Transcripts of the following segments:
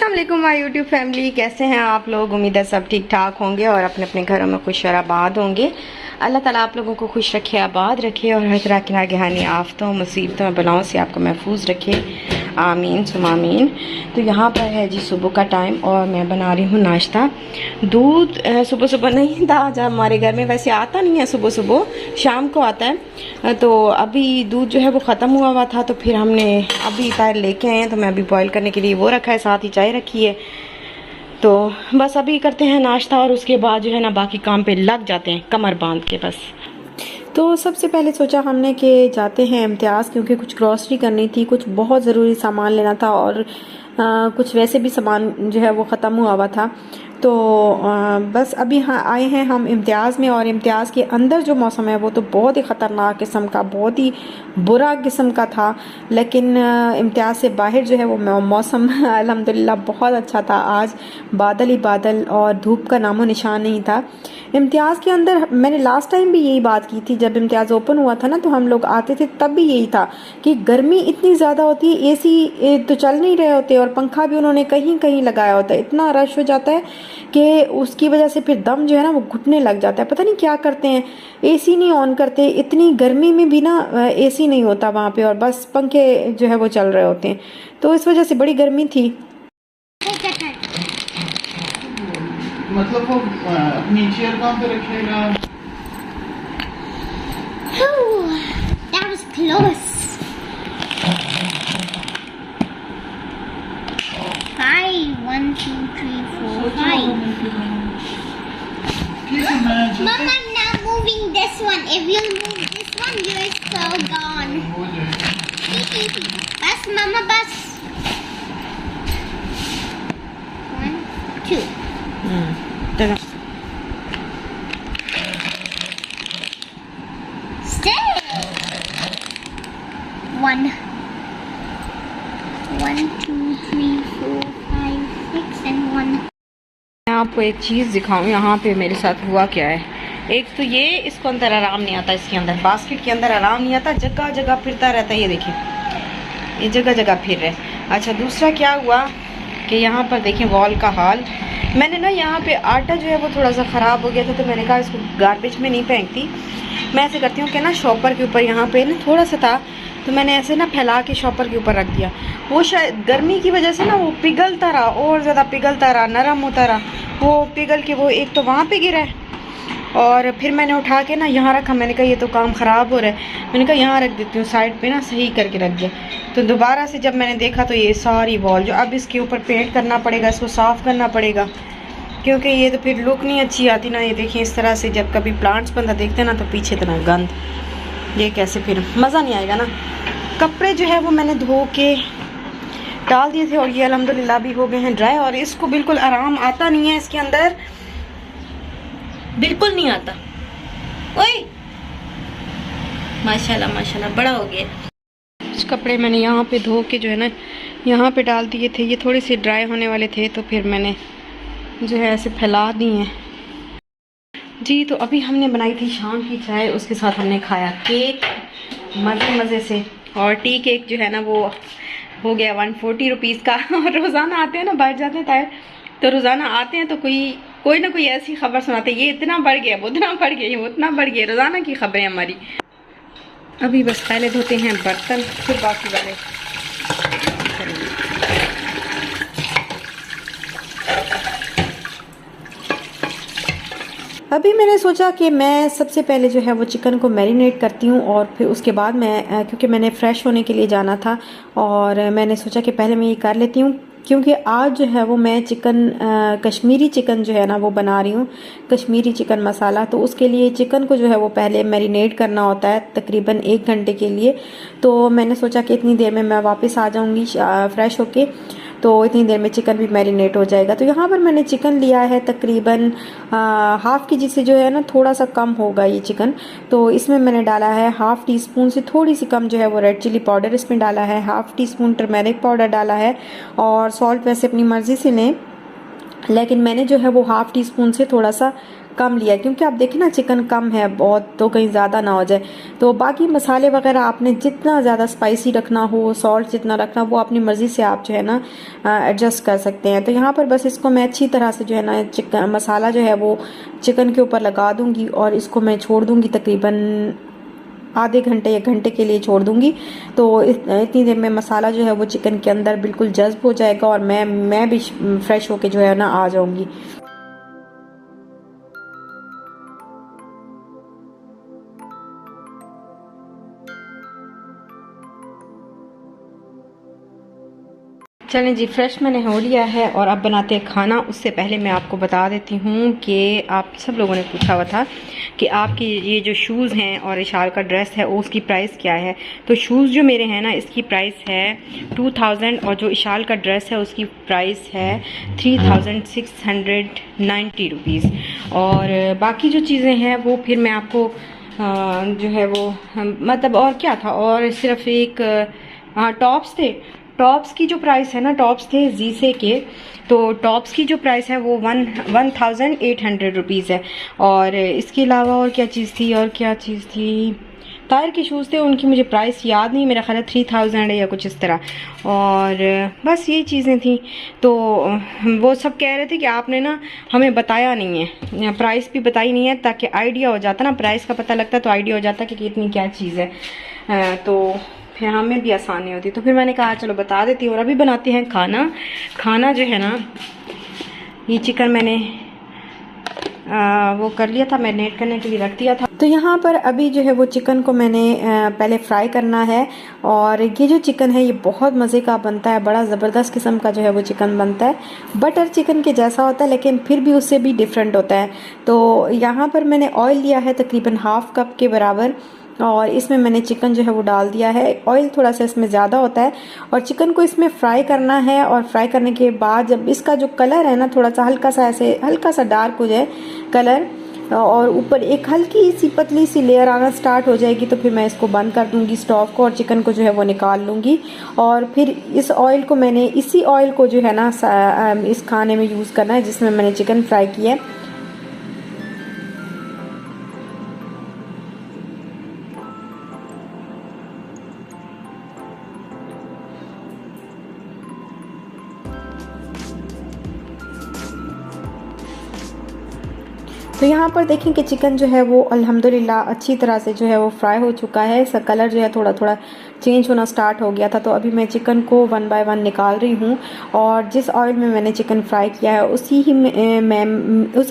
अस्सलाम वालेकुम my YouTube family, कैसे हैं आप लोग। उम्मीद है सब ठीक ठाक होंगे और अपने अपने घरों में खुश और आबाद होंगे। अल्लाह ताला आप लोगों को खुश रखे, आबाद रखे और हर तरह की नागहानी आफतों मुसीबतों और बलाओं से आपको महफूज रखे। आमीन सुम आमीन। तो यहाँ पर है जी सुबह का टाइम और मैं बना रही हूँ नाश्ता। दूध सुबह सुबह नहीं था, जब हमारे घर में वैसे आता नहीं है, सुबह सुबह शाम को आता है। तो अभी दूध जो है वो ख़त्म हुआ था, तो फिर हमने अभी तार लेके आए हैं, तो मैं अभी बॉईल करने के लिए वो रखा है, साथ ही चाय रखी है। तो बस अभी करते हैं नाश्ता और उसके बाद जो है ना बाकी काम पे लग जाते हैं कमर बांध के बस। तो सबसे पहले सोचा हमने कि जाते हैं इम्तियाज़, क्योंकि कुछ ग्रॉसरी करनी थी, कुछ बहुत ज़रूरी सामान लेना था और कुछ वैसे भी सामान जो है वो ख़त्म हुआ था। तो बस अभी आए हैं हम इम्तियाज़ में, और इम्तियाज़ के अंदर जो मौसम है वो तो बहुत ही ख़तरनाक किस्म का, बहुत ही बुरा किस्म का था। लेकिन इम्तियाज़ से बाहर जो है वो मौसम अल्हम्दुलिल्लाह बहुत अच्छा था। आज बादल ही बादल और धूप का नामो निशान नहीं था। इम्तियाज़ के अंदर मैंने लास्ट टाइम भी यही बात की थी, जब इम्तियाज़ ओपन हुआ था ना, तो हम लोग आते थे तब भी यही था कि गर्मी इतनी ज़्यादा होती है, एसी तो चल नहीं रहे होते और पंखा भी उन्होंने कहीं कहीं लगाया होता है। इतना रश हो जाता है कि उसकी वजह से फिर दम जो है ना वो घुटने लग जाता है। पता नहीं क्या करते हैं, एसी नहीं ऑन करते, इतनी गर्मी में भी ना एसी नहीं होता वहाँ पे, और बस पंखे जो है वो चल रहे होते हैं। तो इस वजह से बड़ी गर्मी थी। मतलब वो अपनी चेयर कहाँ पे रखेगा? That was close. 5, 1, 2, 3, 4, 5. Mom, I'm now moving this one. If you move this one, you're so gone. Bus, Mama, bus. 1, 2. चलो Stay. 1, 2, 3, 4, 5, 6 and 1. मैं आपको एक चीज़ दिखाऊं यहाँ पे मेरे साथ हुआ क्या है। एक तो ये इसको अंदर आराम नहीं आता, इसके अंदर बास्केट के अंदर आराम नहीं आता, जगह जगह फिरता रहता है। ये देखिए, ये जगह जगह फिर रहे। अच्छा, दूसरा क्या हुआ कि यहाँ पर देखें वॉल का हाल। मैंने ना यहाँ पे आटा जो है वो थोड़ा सा ख़राब हो गया था, तो मैंने कहा इसको गार्बेज में नहीं फेंकती, मैं ऐसे करती हूँ कि ना शॉपर के ऊपर यहाँ पे ना थोड़ा सा था, तो मैंने ऐसे ना फैला के शॉपर के ऊपर रख दिया। वो शायद गर्मी की वजह से ना वो पिघलता रहा, और ज़्यादा पिघलता रहा, नरम होता रहा, वो पिघल के वो एक तो वहाँ पे गिरा है, और फिर मैंने उठा के ना यहाँ रखा। मैंने कहा ये तो काम ख़राब हो रहा है, मैंने कहा यहाँ रख देती हूँ, साइड पे ना सही करके रख दिया। तो दोबारा से जब मैंने देखा तो ये सारी वॉल जो अब इसके ऊपर पेंट करना पड़ेगा, इसको साफ़ करना पड़ेगा, क्योंकि ये तो फिर लुक नहीं अच्छी आती ना। ये देखिए इस तरह से जब कभी प्लांट्स बंदा देखते हैं ना तो पीछे इतना गंद, ये कैसे फिर मज़ा नहीं आएगा ना। कपड़े जो है वो मैंने धो के डाल दिए थे और ये अल्हम्दुलिल्लाह भी हो गए हैं ड्राई, और इसको बिल्कुल आराम आता नहीं है, इसके अंदर बिल्कुल नहीं आता। ओए माशाल्लाह माशाल्लाह बड़ा हो गया। कुछ कपड़े मैंने यहाँ पे धो के जो है ना यहाँ पे डाल दिए थे, ये थोड़े से ड्राई होने वाले थे, तो फिर मैंने जो है ऐसे फैला दिए हैं जी। तो अभी हमने बनाई थी शाम की चाय, उसके साथ हमने खाया केक मज़े मज़े से, और टी केक जो है ना वो हो गया 140 रुपीज़ का। और रोज़ाना आते हैं ना, बैठ जाते हैं तार, तो रोज़ाना आते हैं तो कोई ना कोई ऐसी खबर सुनाते हैं, ये इतना बढ़ गया, वो इतना बढ़ गया, ये उतना बढ़ गया, रोज़ाना की खबरें हमारी। अभी बस पहले धोते हैं बर्तन, फिर बाकी वाले करेंगे। अभी मैंने सोचा कि मैं सबसे पहले जो है वो चिकन को मैरिनेट करती हूँ, और फिर उसके बाद मैं क्योंकि मैंने फ़्रेश होने के लिए जाना था, और मैंने सोचा कि पहले मैं ये कर लेती हूँ, क्योंकि आज जो है वो मैं चिकन कश्मीरी चिकन जो है ना वो बना रही हूँ, कश्मीरी चिकन मसाला। तो उसके लिए चिकन को जो है वो पहले मैरिनेट करना होता है तकरीबन 1 घंटे के लिए। तो मैंने सोचा कि इतनी देर में मैं वापस आ जाऊँगी फ़्रेश होके, तो इतनी देर में चिकन भी मैरिनेट हो जाएगा। तो यहाँ पर मैंने चिकन लिया है तकरीबन हाफ़ के जी से जो है ना थोड़ा सा कम होगा ये चिकन। तो इसमें मैंने डाला है हाफ़ टी स्पून से थोड़ी सी कम जो है वो रेड चिली पाउडर इसमें डाला है, half tea spoon turmeric powder डाला है, और सॉल्ट वैसे अपनी मर्ज़ी से लें। लेकिन मैंने जो है वो हाफ़ टी स्पून से थोड़ा सा कम लिया, क्योंकि आप देखें ना चिकन कम है बहुत, तो कहीं ज़्यादा ना हो जाए। तो बाकी मसाले वगैरह आपने जितना ज़्यादा स्पाइसी रखना हो, सॉल्ट जितना रखना, वो अपनी मर्ज़ी से आप जो है ना एडजस्ट कर सकते हैं। तो यहाँ पर बस इसको मैं अच्छी तरह से जो है ना चिकन मसाला जो है वो चिकन के ऊपर लगा दूँगी और इसको मैं छोड़ दूँगी तकरीबन आधे घंटे या घंटे के लिए छोड़ दूँगी। तो इतनी देर में मसाला जो है वो चिकन के अंदर बिल्कुल जज्ब हो जाएगा और मैं भी फ्रेश होके जो है ना आ जाऊँगी। चलें जी, फ्रेश मैंने हो लिया है और अब बनाते हैं खाना। उससे पहले मैं आपको बता देती हूँ कि आप सब लोगों ने पूछा हुआ था कि आपकी ये जो शूज़ हैं और इशाल का ड्रेस है उसकी प्राइस क्या है। तो शूज़ जो मेरे हैं ना इसकी प्राइस है 2000 और जो इशाल का ड्रेस है उसकी प्राइस है 3690 रुपीज़। और बाकी जो चीज़ें हैं वो फिर मैं आपको जो है वो मतलब और क्या था, और सिर्फ एक टॉप्स थे। टॉप्स की जो प्राइस है ना, टॉप्स थे जीसे के, तो टॉप्स की जो प्राइस है वो 1800 रुपीज़ है। और इसके अलावा और क्या चीज़ थी, टायर के शूज़ थे, उनकी मुझे प्राइस याद नहीं, मेरा ख्याल है 3000 है या कुछ इस तरह। और बस ये चीज़ें थी। तो वो सब कह रहे थे कि आपने ना हमें बताया नहीं है, प्राइस भी बताई नहीं है, ताकि आइडिया हो जाता ना, प्राइस का पता लगता तो आइडिया हो जाता कि कितनी क्या चीज़ है, तो फिर हमें भी आसानी होती। तो फिर मैंने कहा चलो बता देती हूँ। और अभी बनाते हैं खाना जो है ना, ये चिकन मैंने वो कर लिया था, मैरिनेट करने के लिए रख दिया था। तो यहाँ पर अभी जो है वो चिकन को मैंने पहले फ्राई करना है। और ये जो चिकन है ये बहुत मज़े का बनता है, बड़ा ज़बरदस्त किस्म का जो है वो चिकन बनता है। बटर चिकन के जैसा होता है लेकिन फिर भी उससे भी डिफरेंट होता है। तो यहाँ पर मैंने ऑयल लिया है तकरीबन हाफ़ कप के बराबर, और इसमें मैंने चिकन जो है वो डाल दिया है। ऑयल थोड़ा सा इसमें ज़्यादा होता है और चिकन को इसमें फ्राई करना है। और फ्राई करने के बाद जब इसका जो कलर है ना थोड़ा सा हल्का सा डार्क हो जाए कलर, और ऊपर एक हल्की सी पतली सी लेयर आना स्टार्ट हो जाएगी, तो फिर मैं इसको बंद कर दूंगी स्टोव को और चिकन को जो है वो निकाल लूँगी। और फिर इस ऑयल को मैंने इसी ऑयल को जो है ना इस खाने में यूज़ करना है जिसमें मैंने चिकन फ्राई किया है। तो यहाँ पर देखें कि चिकन जो है वो अल्हम्दुलिल्लाह अच्छी तरह से जो है वो फ्राई हो चुका है। इसका कलर जो है थोड़ा थोड़ा चेंज होना स्टार्ट हो गया था। तो अभी मैं चिकन को 1 बाय 1 निकाल रही हूँ। और जिस ऑयल में मैंने चिकन फ्राई किया है उसी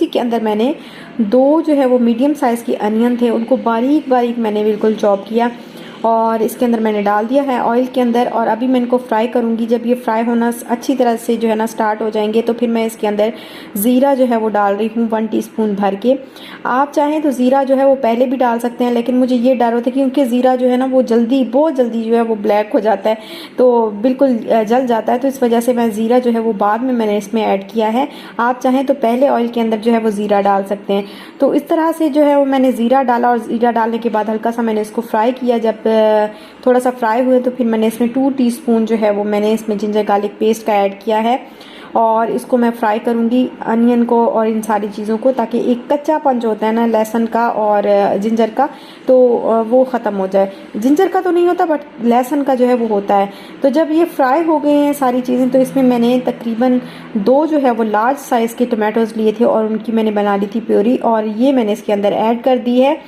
के अंदर मैंने 2 जो है वो मीडियम साइज़ की अनियन थे, उनको बारीक बारीक मैंने बिल्कुल चॉप किया और इसके अंदर मैंने डाल दिया है ऑयल के अंदर। और अभी मैं इनको फ्राई करूँगी। जब ये फ्राई होना अच्छी तरह से जो है ना स्टार्ट हो जाएंगे तो फिर मैं इसके अंदर ज़ीरा जो है वो डाल रही हूँ 1 टीस्पून भर के। आप चाहें तो ज़ीरा जो है वो पहले भी डाल सकते हैं, लेकिन मुझे ये डर होता है क्योंकि ज़ीरा जो है ना वो बहुत जल्दी जो है वो ब्लैक हो जाता है, तो बिल्कुल जल जाता है। तो इस वजह से मैं ज़ीरा जो है वो बाद में मैंने इसमें ऐड किया है। आप चाहें तो पहले ऑयल के अंदर जो है वो ज़ीरा डाल सकते हैं। तो इस तरह से जो है वो मैंने ज़ीरा डाला और ज़ीरा डालने के बाद हल्का सा मैंने इसको फ्राई किया। जब थोड़ा सा फ्राई हुए तो फिर मैंने इसमें 2 टीस्पून जो है वो मैंने इसमें जिंजर गार्लिक पेस्ट का ऐड किया है। और इसको मैं फ्राई करूँगी अनियन को और इन सारी चीज़ों को, ताकि एक कच्चापन जो होता है ना लहसुन का और जिंजर का तो वो ख़त्म हो जाए। जिंजर का तो नहीं होता बट लहसुन का जो है वो होता है। तो जब ये फ्राई हो गए हैं सारी चीज़ें तो इसमें मैंने तकरीबन 2 जो है वो लार्ज साइज़ के टमाटोज़ लिए थे और उनकी मैंने बना ली थी प्योरी, और ये मैंने इसके अंदर ऐड कर दी है।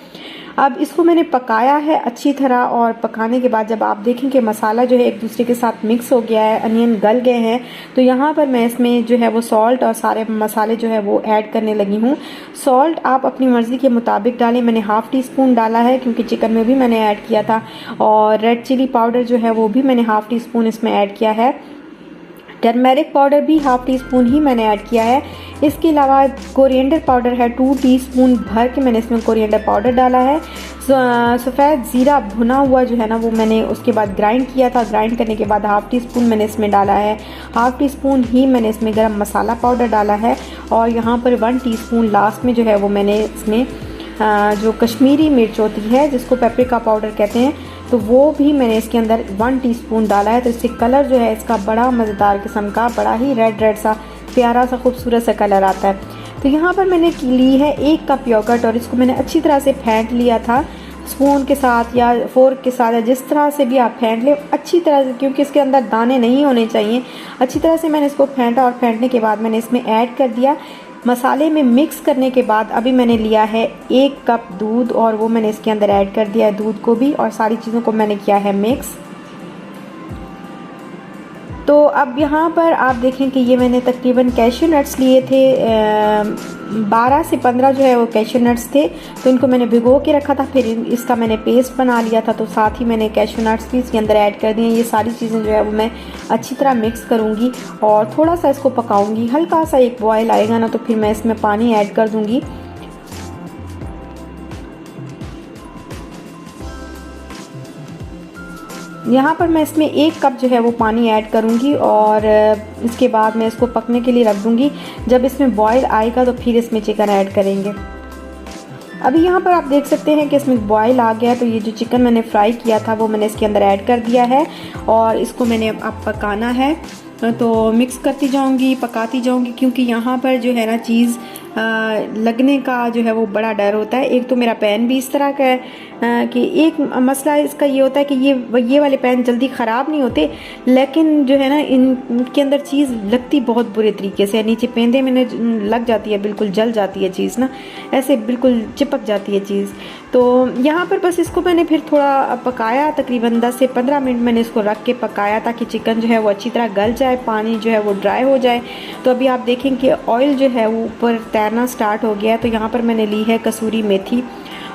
अब इसको मैंने पकाया है अच्छी तरह, और पकाने के बाद जब आप देखें कि मसाला जो है एक दूसरे के साथ मिक्स हो गया है, अनियन गल गए हैं, तो यहाँ पर मैं इसमें जो है वो सॉल्ट और सारे मसाले जो है वो ऐड करने लगी हूँ। सॉल्ट आप अपनी मर्ज़ी के मुताबिक डालें। मैंने हाफ़ टीस्पून डाला है क्योंकि चिकन में भी मैंने ऐड किया था। और रेड चिली पाउडर जो है वो भी मैंने हाफ़ टीस्पून इसमें ऐड किया है। टर्मेरिक पाउडर भी हाफ़ टीस्पून ही मैंने ऐड किया है। इसके अलावा कोरिएंडर पाउडर है 2 टीस्पून भर के मैंने इसमें कोरिएंडर पाउडर डाला है। सफ़ेद ज़ीरा भुना हुआ जो है ना वो मैंने उसके बाद ग्राइंड किया था। ग्राइंड करने के बाद हाफ़ टीस्पून मैंने इसमें डाला है। हाफ़ टीस्पून ही मैंने इसमें गरम मसाला पाउडर डाला है। और यहाँ पर 1 टीस्पून लास्ट में जो है वो मैंने इसमें जो कश्मीरी मिर्च होती है जिसको पेपरिका पाउडर कहते हैं, तो वो भी मैंने इसके अंदर 1 टीस्पून डाला है। तो इससे कलर जो है इसका बड़ा मज़ेदार किस्म का, बड़ा ही रेड सा प्यारा सा खूबसूरत सा कलर आता है। तो यहाँ पर मैंने ली है 1 कप योगर्ट और इसको मैंने अच्छी तरह से फेंट लिया था स्पून के साथ या फोर्क के साथ, या जिस तरह से भी आप फेंट लें अच्छी तरह से, क्योंकि इसके अंदर दाने नहीं होने चाहिए। अच्छी तरह से मैंने इसको फेंटा और फेंटने के बाद मैंने इसमें ऐड कर दिया। मसाले में मिक्स करने के बाद अभी मैंने लिया है 1 कप दूध और वो मैंने इसके अंदर ऐड कर दिया है, दूध को भी, और सारी चीज़ों को मैंने किया है मिक्स। तो अब यहाँ पर आप देखें कि ये मैंने तकरीबन कैश्यू नट्स लिए थे, 12 से 15 जो है वो कैश्यू नट्स थे। तो इनको मैंने भिगो के रखा था, फिर इसका मैंने पेस्ट बना लिया था। तो साथ ही मैंने कैश्यू नट्स भी इसके अंदर ऐड कर दिए। ये सारी चीज़ें जो है वो मैं अच्छी तरह मिक्स करूँगी और थोड़ा सा इसको पकाऊँगी। हल्का सा एक बॉयल आएगा ना तो फिर मैं इसमें पानी ऐड कर दूँगी। यहाँ पर मैं इसमें 1 कप जो है वो पानी ऐड करूँगी और इसके बाद मैं इसको पकने के लिए रख दूँगी। जब इसमें बॉयल आएगा तो फिर इसमें चिकन ऐड करेंगे। अभी यहाँ पर आप देख सकते हैं कि इसमें बॉयल आ गया। तो ये जो चिकन मैंने फ्राई किया था वो मैंने इसके अंदर ऐड कर दिया है और इसको मैंने अब पकाना है। तो मिक्स करती जाऊँगी, पकाती जाऊँगी, क्योंकि यहाँ पर जो है ना चीज़ लगने का जो है वो बड़ा डर होता है। एक तो मेरा पैन भी इस तरह का है कि एक मसला इसका ये होता है कि ये वाले पैन जल्दी ख़राब नहीं होते, लेकिन जो है ना इनके अंदर चीज़ लगती बहुत बुरे तरीके से। नीचे पेंदे में लग जाती है, बिल्कुल जल जाती है चीज़ ना, ऐसे बिल्कुल चिपक जाती है चीज़। तो यहाँ पर बस इसको मैंने फिर थोड़ा पकाया, तकरीबन 10 से 15 मिनट मैंने इसको रख के पकाया ताकि चिकन जो है वो अच्छी तरह गल जाए, पानी जो है वो ड्राई हो जाए। तो अभी आप देखें कि ऑयल जो है वो ऊपर तैरना स्टार्ट हो गया है। तो यहाँ पर मैंने ली है कसूरी मेथी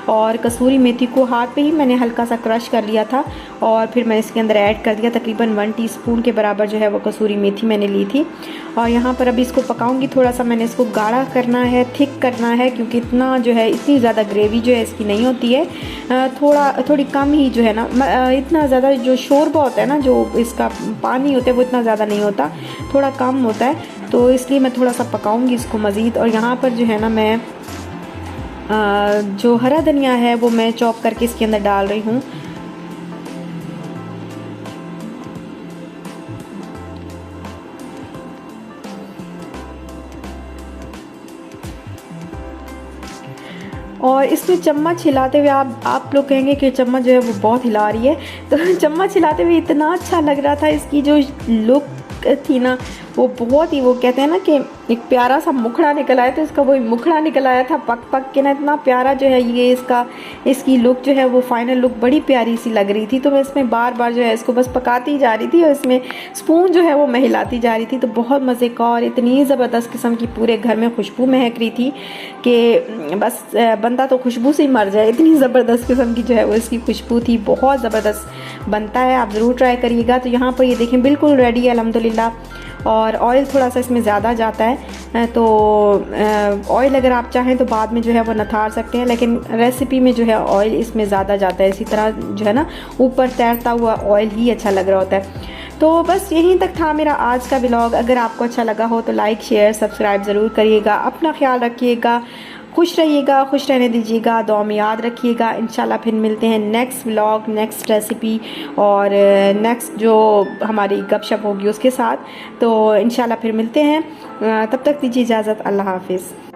और कसूरी मेथी को हाथ पे ही मैंने हल्का सा क्रश कर लिया था और फिर मैंने इसके अंदर ऐड कर दिया। तकरीबन 1 टीस्पून के बराबर जो है वो कसूरी मेथी मैंने ली थी। और यहाँ पर अभी इसको पकाऊंगी, थोड़ा सा मैंने इसको गाढ़ा करना है, थिक करना है, क्योंकि इतना जो है इतनी ज़्यादा ग्रेवी जो है इसकी नहीं होती है। थोड़ी कम ही जो है ना, इतना ज़्यादा जो शोरबा होता है ना, जो इसका पानी होता है वो इतना ज़्यादा नहीं होता, थोड़ा कम होता है। तो इसलिए मैं थोड़ा सा पकाऊंगी इसको मज़ीद। और यहाँ पर जो है ना मैं जो हरा धनिया है वो मैं चॉप करके इसके अंदर डाल रही हूँ। और इसमें चम्मच हिलाते हुए आप लोग कहेंगे कि चम्मच जो है वो बहुत हिला रही है, तो चम्मच हिलाते हुए इतना अच्छा लग रहा था। इसकी जो लुक थी ना वो बहुत ही, वो कहते हैं ना कि एक प्यारा सा मुखड़ा निकल आया, तो इसका वही मुखड़ा निकल आया था पक पक के ना, इतना प्यारा जो है ये इसकी लुक जो है वो फाइनल लुक बड़ी प्यारी सी लग रही थी। तो मैं इसमें बार बार जो है इसको बस पकाती जा रही थी और इसमें स्पून जो है वो मैं हिलाती जा रही थी। तो बहुत मज़े का और इतनी ज़बरदस्त किस्म की पूरे घर में खुशबू महक रही थी कि बस बंदा तो खुशबू से ही मर जाए, इतनी ज़बरदस्त किस्म की जो है वो इसकी खुशबू थी। बहुत ज़बरदस्त बनता है, आप ज़रूर ट्राई करिएगा। तो यहाँ पर ये देखें बिल्कुल रेडी है अल्हम्दुलिल्लाह। और ऑयल थोड़ा सा इसमें ज़्यादा जाता है, तो ऑयल अगर आप चाहें तो बाद में जो है वो नथार सकते हैं, लेकिन रेसिपी में जो है ऑयल इसमें ज़्यादा जाता है। इसी तरह जो है ना ऊपर तैरता हुआ ऑयल ही अच्छा लग रहा होता है। तो बस यहीं तक था मेरा आज का व्लॉग। अगर आपको अच्छा लगा हो तो लाइक शेयर सब्सक्राइब ज़रूर करिएगा। अपना ख्याल रखिएगा, खुश रहिएगा, खुश रहने दीजिएगा, दुआ में याद रखिएगा। इंशाल्लाह फिर मिलते हैं नेक्स्ट व्लॉग, नेक्स्ट रेसिपी और नेक्स्ट जो हमारी गपशप होगी उसके साथ। तो इंशाल्लाह फिर मिलते हैं, तब तक दीजिए इजाज़त। अल्लाह हाफिज़।